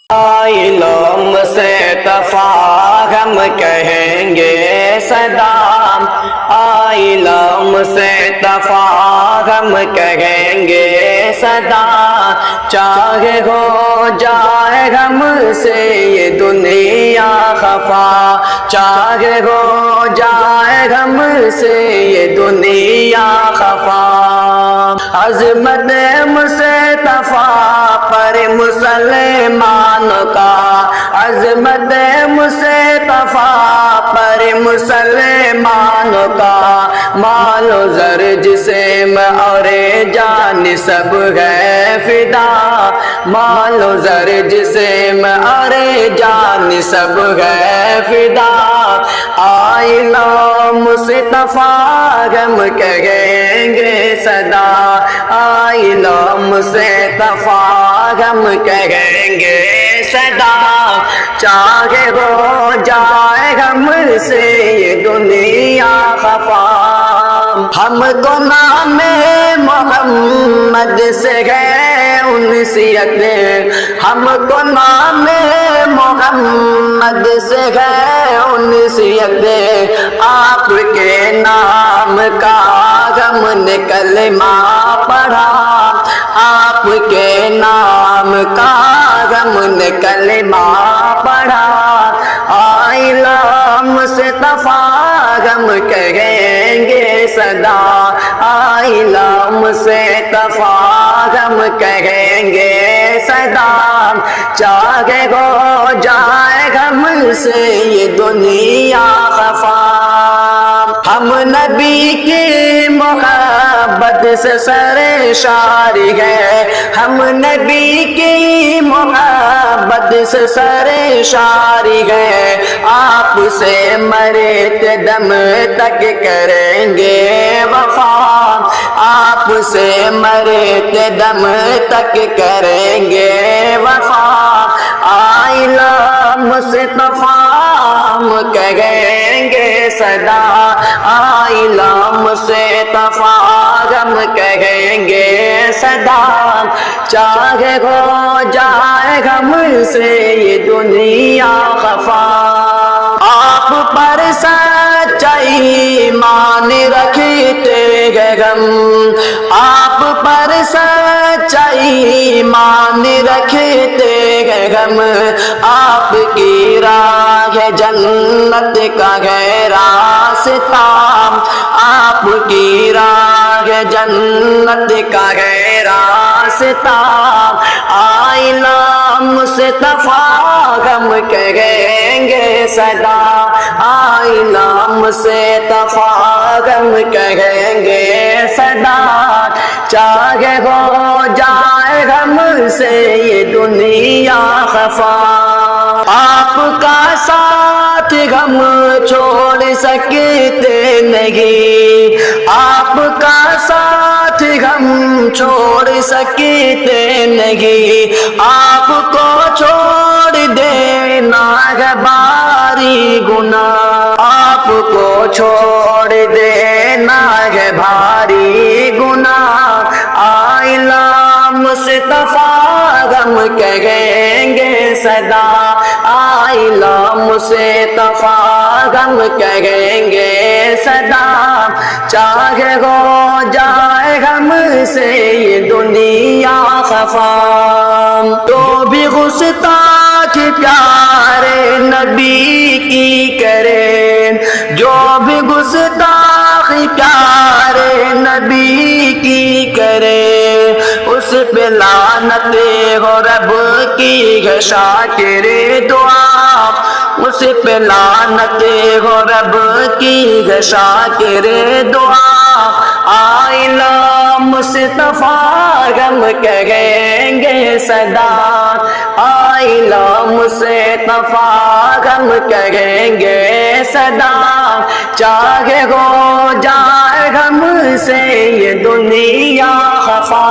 علم سے تفاہم کہیں گے صدا، علم سے تفاہم کہیں گے صدا، چاہے ہو جائے ہم سے یہ دنیا خفا، چاہے ہو جائے ہم سے یہ دنیا خفا، عظمت مصطفیٰ پر مسلمان کا، عظمت مصطفیٰ پر مسلمان کا، مال و زر جسم اور جان سب ہے فدا، مال و زر جسم اور جان سب ہے فدا، آئینہ مصطفیٰ ہم کہیں گے صدا، آئینہ مصطفیٰ ہم کہیں گے صدا، چاہے ہو جائے ہم سے یہ دنیا خفا، ہم کو نام محمد سے ہے انسیت، ہم کو نام محمد سے ہے انسیت، آپ کے نام کا ہم نے کلمہ پڑھا، آپ کے نام کا ہم نے کلمہ پڑھا، آئینہ مصطفیٰ ہم کہیں گے صدا، آئینہ مصطفیٰ ہم کہیں گے صدا، چاہے ہو جائے ہم سے یہ دنیا خفا، ہم نبی کی محبت سے سرشار ہے، ہم نبی کی محبت سے سرشار ہے، آپ سے مرتے دم تک کریں گے وفا، آپ سے مرتے دم تک کریں گے وفا، آئینہ مصطفیٰ ہم کہیں گے صدا، آئینہ مصطفیٰ ہم کہیں گے صدا، چاہے ہو جائے ہم سے یہ دنیا خفا، آپ پر سچائی ایمان رکھتے ہیں ہم، آپ پر سچائی ایمان رکھتے ہیں ہم، آپ کی راہ جنت کا ہے راستہ، آپ کی راہ جنت کا ہے راستہ، آئینہ مصطفیٰ ہم کہیں گے صدا، آئینہ مصطفیٰ ہم کہیں گے صدا، چاہے ہو جائے ہم سے یہ دنیا خفا، آپ کا ساتھ ہم چھوڑ سکتے نہیں، آپ کا ساتھ ہم چھوڑ سکتے نہیں، آپ کو چھوڑ دینا ہے بھاری گناہ، آپ کو چھوڑ دینا ہے بھاری گناہ، آئینہ مصطفیٰ ہم کہیں گے صدا، آئینہ مصطفیٰ ہم کہیں گے صدا، چاہے ہو جائے ہم سے یہ دنیا خفا، تو بھی گستاخ پیارے نبی کی کرے، جو بھی گستاخ پیارے نبی کی کرے، اس پہ لعنت ہو رب کی ہے شاکر دعا، اس پہ لعنت ہو رب کی ہے شاکر دعا، آئینہ مصطفیٰ ہم کہیں گے صدا، آئینہ مصطفیٰ ہم کہیں گے صدا، چاہے ہو جائے ہم سے یہ دنیا خفا۔